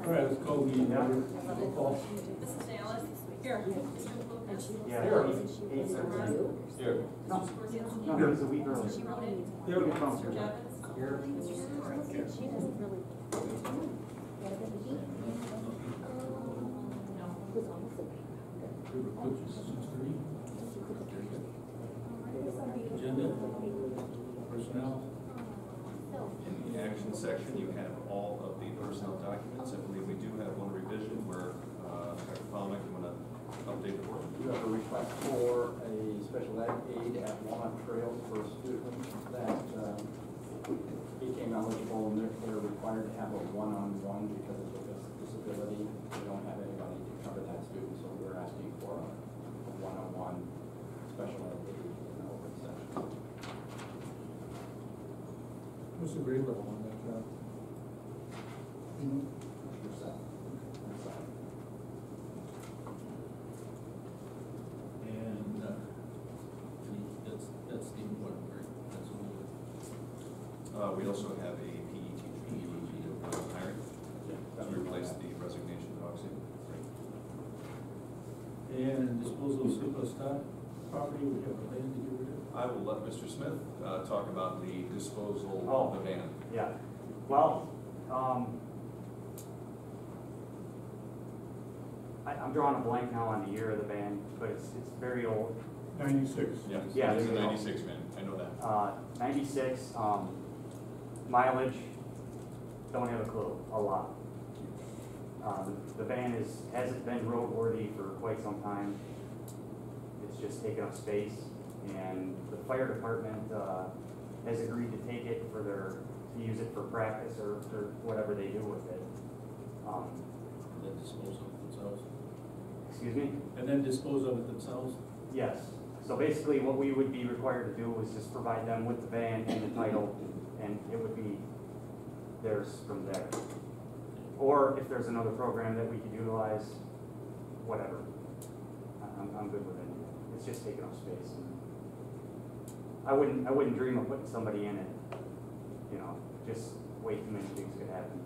All right, let's call the roll call. Mrs. Dallas? Here. Mr. Lucas? Yeah. Here. Here. No, No, it was a week early. she wrote it. Here. Mr. Jevons? Here. Mr. Stewart? Which is 6:30. Agenda, personnel. In the action section, you have all of the personnel documents. I believe we do have one revision where Dr. Palmer, you want to update the board? You have a request for a special ed aid at Walnut Trail for a student that became eligible, and they're required to have a one-on-one because of his disability. They don't have anybody to cover that student, so we're asking for a one-on-one special ed aid in the open session. What's the grade level on that job? And that's the important grade. That's what We also have a PE teacher who would be hiring to replace the resignation of Oxy. And disposal of surplus stock property, we have a plan to get rid of. I will let Mr. Smith talk about the disposal of the van. Yeah. Well, I'm drawing a blank now on the year of the van, but it's very old. 96. Yes, Yeah, it's a there you go. 96 van. I know that. 96, mileage, don't have a clue, a lot. The van hasn't been roadworthy for quite some time. It's just taken up space, and the fire department has agreed to take it to use it for practice or whatever they do with it. And then dispose of it themselves. Excuse me? And then dispose of it themselves. Yes. So basically what we would be required to do is just provide them with the van and the title, and it would be theirs from there. Or if there's another program that we could utilize, whatever. I'm good with it. It's just taking up space. I wouldn't dream of putting somebody in it. You know, just way too many things could happen.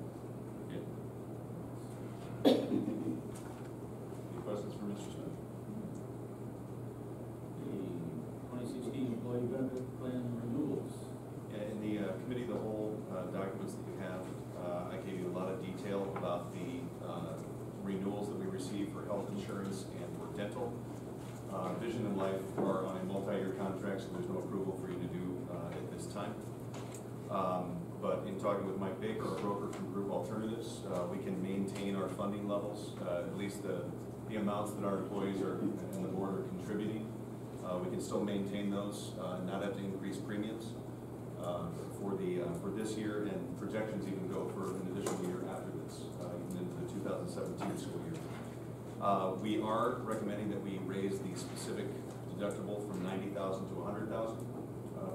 Any questions for Mr. Smith? The 2016 employee benefit plan renewals. Yeah, in the committee of the whole documents that you have, I gave you a lot of detail about the renewals that we receive for health insurance and for dental. Vision and life are on a multi-year contract, so there's no approval for you to do at this time. But in talking with Mike Baker, our broker from Group Alternatives, we can maintain our funding levels, at least the amounts that our employees and the board are contributing. We can still maintain those, not have to increase premiums for this year, and projections even go for an additional year after this, even into the 2017 school year. We are recommending that we raise the specific deductible from $90,000 to $100,000.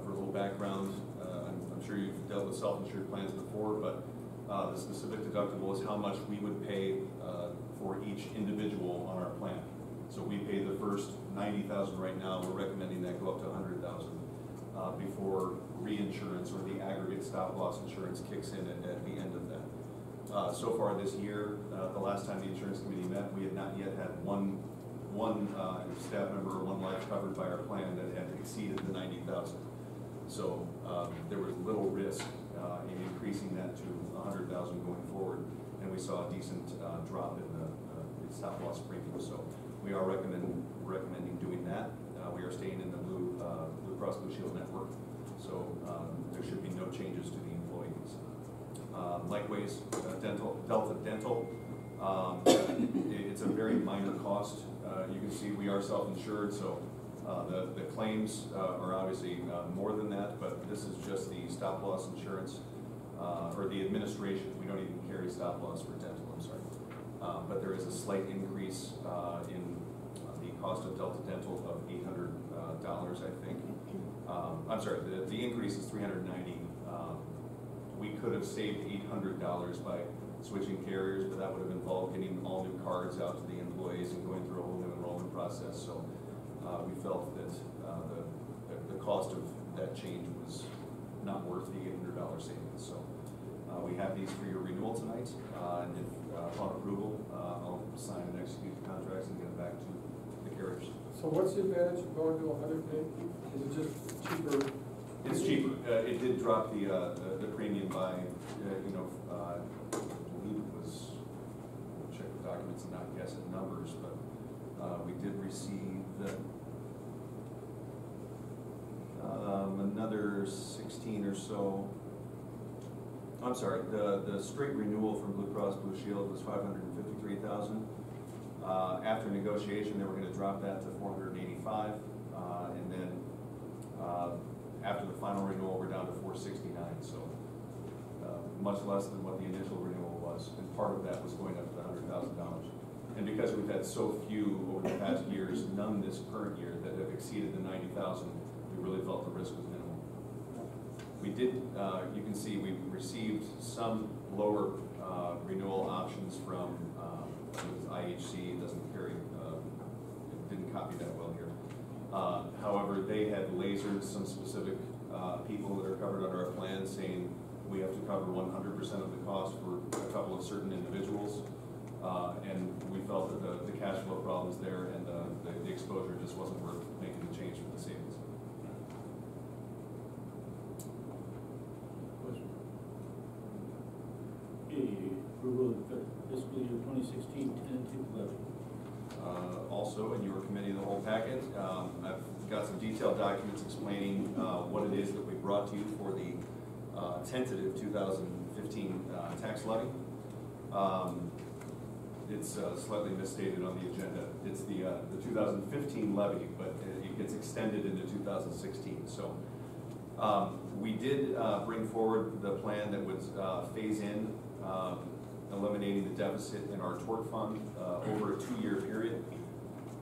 For a little background, I'm sure you've dealt with self-insured plans before, but the specific deductible is how much we would pay for each individual on our plan. So we pay the first $90,000 right now. We're recommending that go up to $100,000 before reinsurance or the aggregate stop-loss insurance kicks in at the end of that. So far this year, the last time the insurance committee met, we had not yet had one staff member or one life covered by our plan that had exceeded the $90,000. So there was little risk in increasing that to $100,000 going forward, and we saw a decent drop in the stop-loss premium. So we are recommending doing that. We are staying in the Blue Cross Blue Shield network, so there should be no changes to the employees. Likewise, Delta Dental, it's a very minor cost. You can see we are self-insured, so the claims are obviously more than that, but this is just the stop-loss insurance, or the administration. We don't even carry stop-loss for dental, I'm sorry. But there is a slight increase in the cost of Delta Dental of $800, I think. I'm sorry, the increase is $390. We could have saved $800 by switching carriers, but that would have involved getting all new cards out to the employees and going through a whole new enrollment process. So we felt that the cost of that change was not worth the $800 savings. So we have these for your renewal tonight, and if upon approval, I'll sign and execute the contracts and get them back to the carriers. So what's the advantage of going to 100 meg? Is it just cheaper? It's cheaper. It did drop the premium by, I believe it was, check the documents and not guess at numbers, but we did receive another 16 or so. I'm sorry, the straight renewal from Blue Cross Blue Shield was $553,000. After negotiation, they were going to drop that to $485, and then after the final renewal, we're down to $469. So much less than what the initial renewal was, and part of that was going up to $100,000. And because we've had so few over the past years, none this current year, that have exceeded the $90,000, we really felt the risk was minimal. We did, you can see we received some lower renewal options from IHC. It doesn't carry, it didn't copy that well here. However, they had lasered some specific people that are covered under our plan, saying we have to cover 100% of the cost for a couple of certain individuals. And we felt that the cash flow problems there and the exposure just wasn't worth making the change for the savings. Approval of fiscal year 2016 tentative levy. Also, in your committee of the whole packet, I've got some detailed documents explaining what it is that we brought to you for the tentative 2015 tax levy. It's slightly misstated on the agenda. It's the 2015 levy, but it gets extended into 2016. So we did bring forward the plan that would phase in eliminating the deficit in our tort fund over a 2-year period.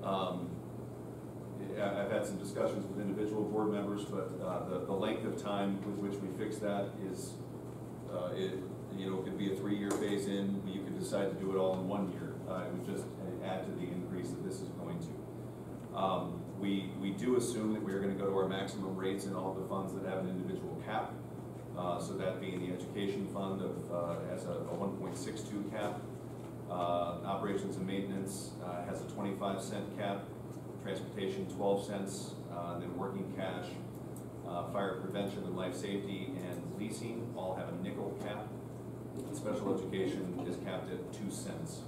I've had some discussions with individual board members, but the length of time with which we fix that is, it could be a 3-year phase in. You could decide to do it all in 1 year. It would just add to the increase that this is going to. We do assume that we are going to go to our maximum rates in all of the funds that have an individual cap. So that being the education fund has a 1.62 cap. Operations and maintenance has a 25-cent cap. Transportation 12 cents. Then working cash, fire prevention and life safety, and leasing all have a nickel cap. Special education is capped at 2 cents.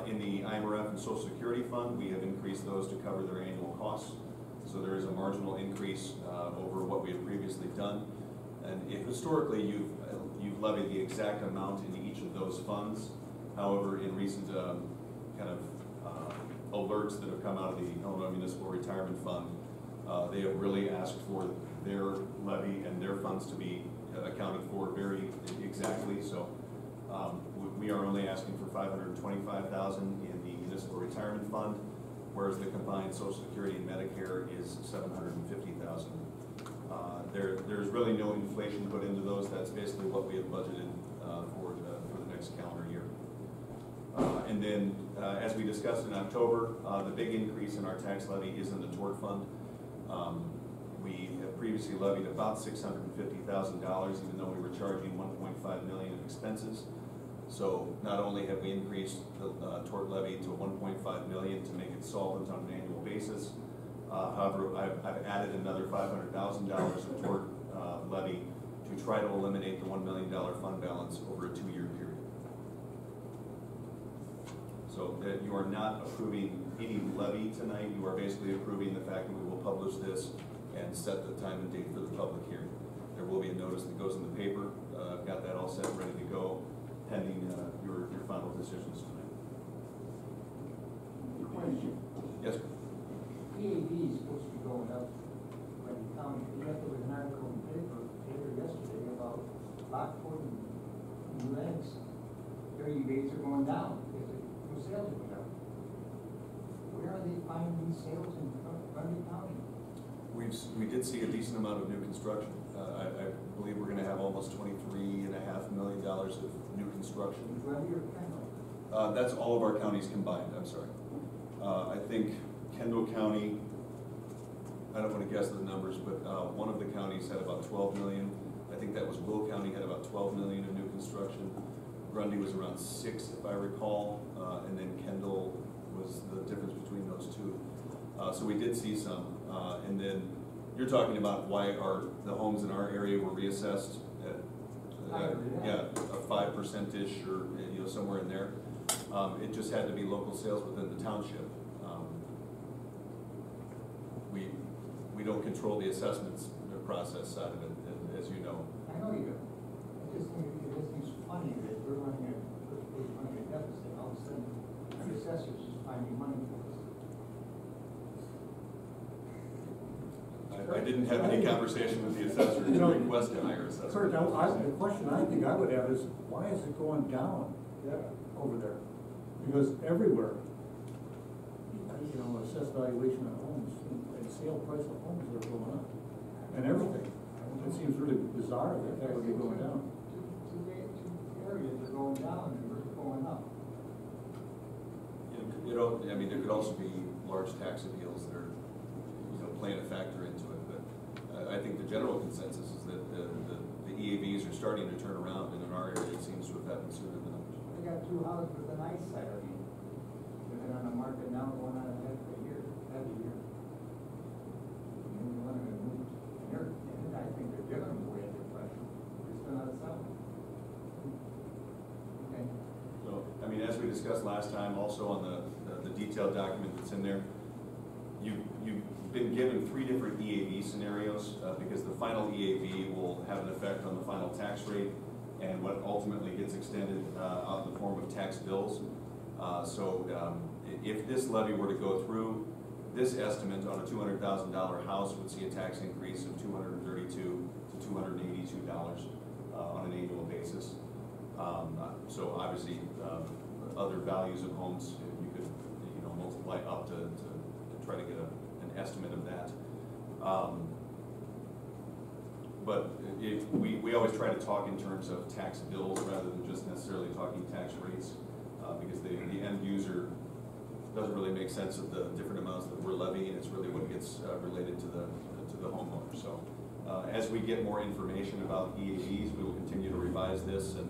In the IMRF and Social Security Fund, we have increased those to cover their annual costs. So there is a marginal increase over what we had previously done. And if historically you've levied the exact amount in each of those funds. However, in recent kind of alerts that have come out of the Illinois Municipal Retirement Fund, they have really asked for their levy and their funds to be accounted for very exactly. So we are only asking for $525,000 in the Municipal Retirement Fund, whereas the combined Social Security and Medicare is $750,000. There's really no inflation put into those. That's basically what we have budgeted for the next calendar year. And then, as we discussed in October, the big increase in our tax levy is in the tort fund. We have previously levied about $650,000, even though we were charging $1.5 million in expenses. So not only have we increased the tort levy to $1.5 million to make it solvent on an annual basis, however, I've added another $500,000 of tort levy to try to eliminate the $1 million fund balance over a 2-year period. So that you are not approving any levy tonight. You are basically approving the fact that we will publish this and set the time and date for the public hearing. There will be a notice that goes in the paper. I've got that all set and ready to go, pending your final decisions tonight. Question. Yes, sir. EAD is supposed to be going up by the county. There was an article in the paper yesterday about Lockport and Lennox. Their EADs are going down because the sales are going up. Where are they finding these sales in Grundy County? We did see a decent amount of new construction. I believe we're going to have almost $23.5 million of new construction. Grundy or Kendall? That's all of our counties combined. I'm sorry. I think Kendall County, I don't want to guess the numbers, but one of the counties had about 12 million. I think that was Will County had about Grundy was around 6, if I recall, and then Kendall was the difference between those two. So we did see some, and then you're talking about why the homes in our area were reassessed at, yeah, a 5%-ish or somewhere in there. It just had to be local sales within the township. We don't control the assessments, the process side of it, as you know. I know you do. I just think it's funny that we're running a deficit, all of a sudden, the assessors is finding money for us. I didn't have any conversation with the assessor to request a higher assessment. Kurt, the question I think I would have is, why is it going down over there? Because everywhere, assessed valuation of homes and sale price of homes are going up, and everything. It seems really bizarre that would be going down. Two areas are going down and we're going up. I mean, there could also be large tax appeals that are, playing a factor into it. But I think the general consensus is that the EAVs are starting to turn around, and in our area, it seems to have happened sooner than others. We got 2 houses with a nice side of you. They've been on the market now going on a year. I think they're giving them away at their price. They're still not selling. Okay. So, I mean, as we discussed last time, also on the detailed document that's in there, you've been given 3 different EAV scenarios because the final EAV will have an effect on the final tax rate and what ultimately gets extended out in the form of tax bills. If this levy were to go through, this estimate on a $200,000 house would see a tax increase of $232 to $282 on an annual basis. So obviously, other values of homes you could multiply up to try to get an estimate of that. But we always try to talk in terms of tax bills rather than just necessarily talking tax rates, because the end user doesn't really make sense of the different amounts that we're levying. It's really what gets related to the homeowner. So as we get more information about EAVs, we will continue to revise this and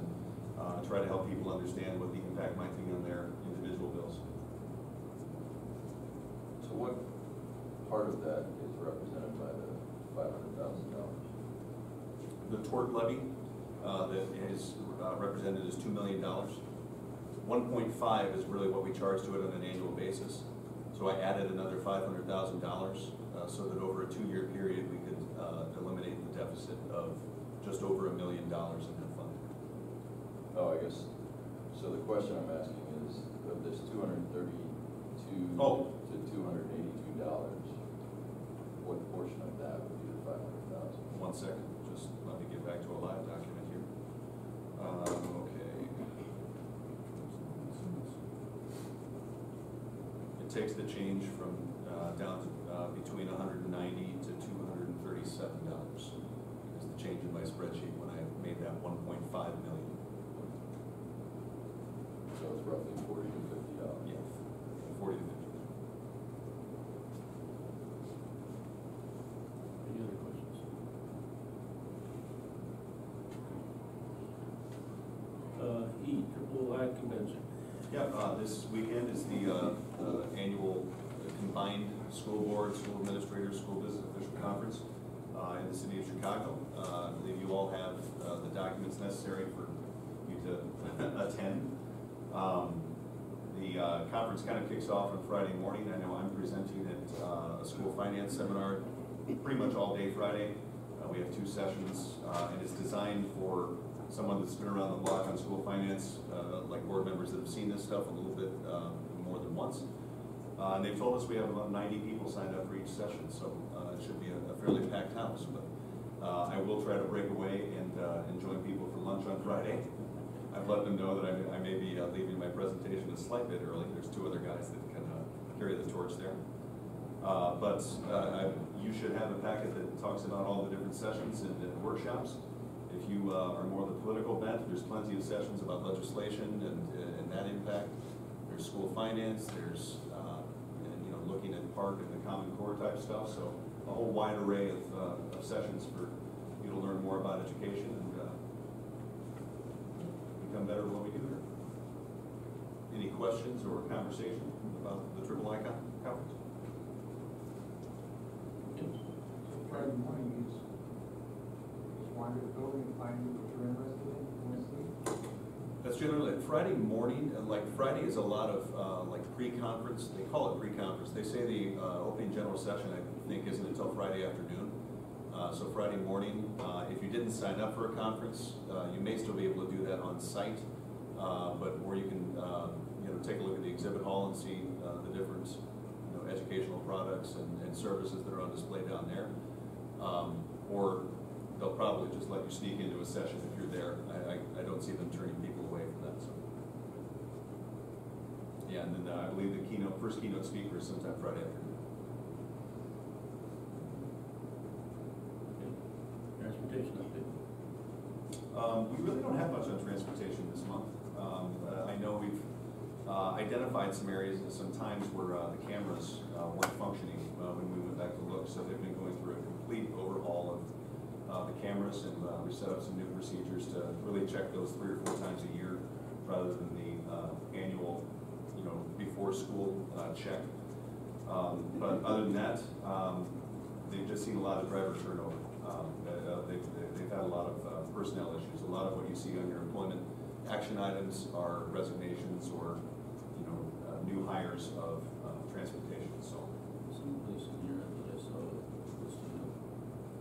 try to help people understand what the impact might be on their individual bills. So what part of that is represented by the $500,000? The tort levy that is represented as $2 million. 1.5 is really what we charge to it on an annual basis. So I added another $500,000 so that over a 2-year period we could eliminate the deficit of just over $1 million in that fund. Oh, I guess, so the question I'm asking is, of this $232 to $282, what portion of that would be the $500,000? 1 second, just let me get back to a live document here. Okay. It takes the change from down to between $190 to $237 is the change in my spreadsheet when I made that 1.5 million. So it's roughly $40 to $50. Yeah, 40 to 50. Any other questions? Triple I convention. Yeah, this weekend is the annual combined school board, school administrators, school business official conference in the city of Chicago. I believe you all have the documents necessary for you to attend. The conference kind of kicks off on Friday morning. I know I'm presenting at a school finance seminar pretty much all day Friday. We have 2 sessions, and it's designed for someone that's been around the block on school finance, like board members that have seen this stuff a little bit more than once. And they've told us we have about 90 people signed up for each session, so it should be a fairly packed house. But I will try to break away and join people for lunch on Friday. I've let them know that I may be leaving my presentation a slight bit early. There's 2 other guys that can carry the torch there. You should have a packet that talks about all the different sessions and workshops. If you are more the political bent, there's plenty of sessions about legislation and that impact. There's school finance, there's looking at park and the Common Core type stuff. So a whole wide array of sessions for you to learn more about education and become better better than what we do here. Any questions or conversation about the Triple I conference? Friday morning, you just wander the building and find what you're interested in, you want to see. That's generally, Friday morning, like Friday is a lot of like pre-conference, they call it pre-conference. They say the opening general session, I think, isn't until Friday afternoon. So Friday morning, if you didn't sign up for a conference, you may still be able to do that on site, or you can take a look at the exhibit hall and see the different educational products and services that are on display down there. Or they'll probably just let you sneak into a session if you're there. I don't see them turning people away from that. So yeah, and then I believe the first keynote speaker is sometime Friday afternoon. Transportation update. We really don't have much on transportation this month. I know we've identified some areas and some times where the cameras weren't functioning when we went back to look, so they've been going through a complete overhaul of the cameras, and we set up some new procedures to really check those 3 or 4 times a year rather than the annual, before school check. But other than that, they've just seen a lot of driver turnover. They've had a lot of personnel issues. A lot of what you see on your employment action items are resignations or new hires of transportation. So Someplace in here that I saw listing of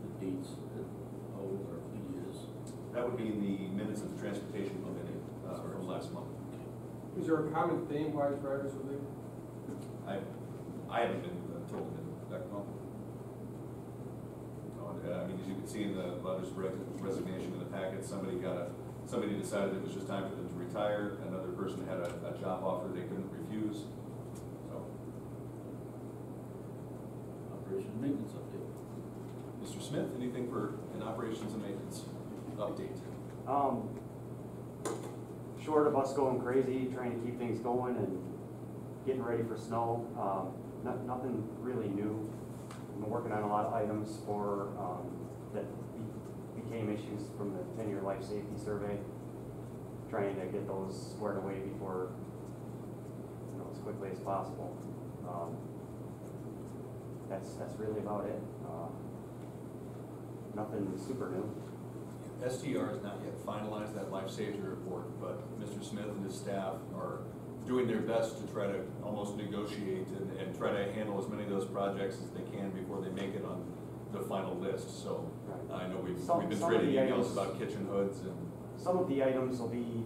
the dates that how old our fleet is. that would be in the minutes of the transportation committee from last month. Is there a common theme why drivers are leaving? I haven't been told in that month. I mean, as you can see in the letters of resignation in the packet, somebody decided it was just time for them to retire. Another person had a job offer they couldn't refuse. So, Operation and maintenance update. Mr. Smith, anything for an operations and maintenance update? Short of us going crazy, trying to keep things going and getting ready for snow, nothing really new. I've been working on a lot of items for that became issues from the 10-year life safety survey, trying to get those squared away before, as quickly as possible. That's really about it. Nothing super new. STR has not yet finalized that life safety report, but Mr. Smith and his staff are doing their best to try to almost negotiate and try to handle as many of those projects as they can before they make it on the final list. So I know we've been trading emails about kitchen hoods and some of the items will be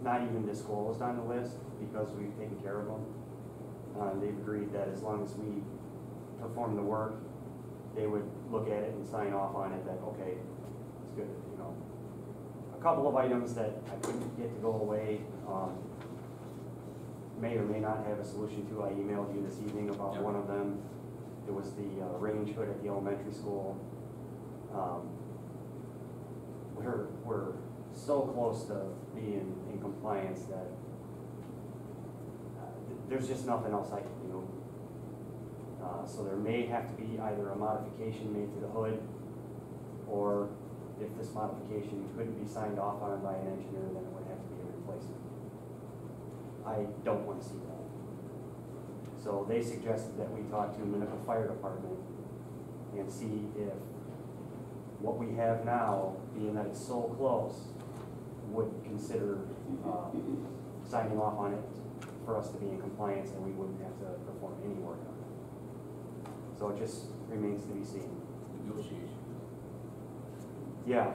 not even disclosed on the list because we've taken care of them. They've agreed that as long as we perform the work, they would look at it and sign off on it that, okay, it's good. A couple of items that I couldn't get to go away may or may not have a solution to. I emailed you this evening about one of them. It was the range hood at the elementary school. We're so close to being in compliance that there's just nothing else I can do. So there may have to be either a modification made to the hood, or if this modification couldn't be signed off on by an engineer, then it would have to be a replacement. I don't want to see that. So they suggested that we talk to Minooka Fire Department and see if what we have now, being that it's so close, would consider signing off on it for us to be in compliance, and we wouldn't have to perform any work on it. So it just remains to be seen. Negotiation. Yeah,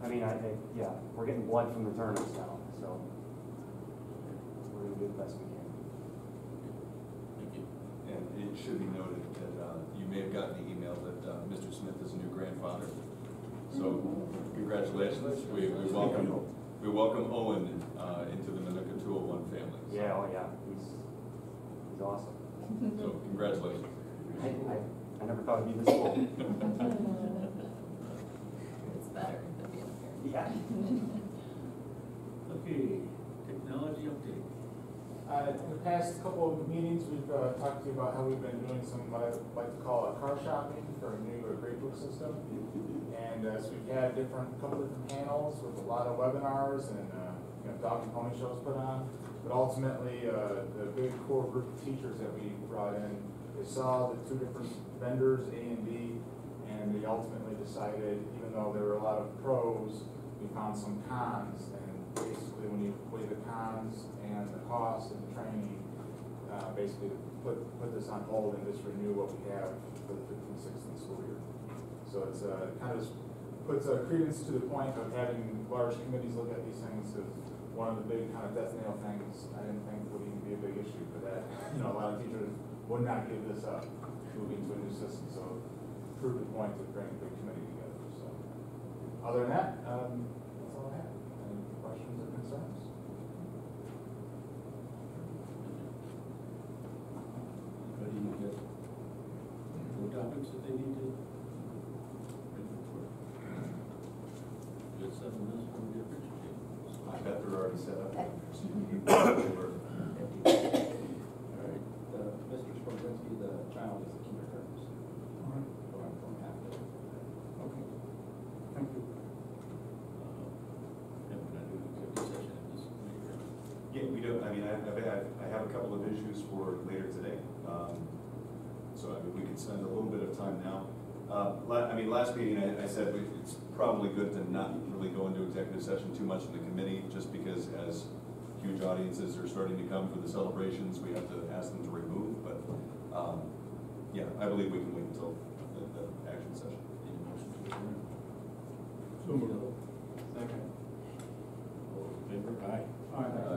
I mean, yeah, we're getting blood from the turnips now, so we're gonna do the best we can. Thank you. And it should be noted that you may have gotten the email that Mr. Smith is a new grandfather. So congratulations. We welcome Owen into the Minooka 201 family. Yeah, oh yeah, he's awesome. So congratulations. I never thought it'd be this cool. It's better than being a parent. Yeah. Okay, technology update. In the past couple of meetings, we've talked to you about how we've been doing some what I like to call a car shopping for a new grade book system. And so we've had couple different panels with a lot of webinars and dog and pony shows put on. But ultimately, the big core group of teachers that we brought in, they saw the two different vendors, A and B, and they ultimately decided, even though there were a lot of pros, we found some cons. And basically, when you weigh the cons and the cost and the training, basically put this on hold and just renew what we have for the 15-16 school year. So it's kind of puts a credence to the point of having large committees look at these things, because one of the big kind of death nail things I didn't think would even be a big issue, but that, a lot of teachers would not give this up, moving to a new system. So proved the point to bring a big committee together. So other than that, that's all I have. Any questions or concerns? Anybody get more topics that they need to bring forward? Good 7 minutes from the picture table. I bet they're already set up. All right, Mr. Skorzinski, the child is a kindergarten student. All right, Going from half day. okay. Thank you. And we're gonna do executive session at this later. Yeah, we do. I mean, I have a couple of issues for later today. So I mean, we could spend a little bit of time now. Last meeting I said it's probably good to not really go into executive session too much in the committee, just because as huge audiences are starting to come for the celebrations, we have to ask them to remove. But yeah, I believe we can wait until the action session. Need a motion to adjourn? So moved. Second. All in favor? Aye. All right.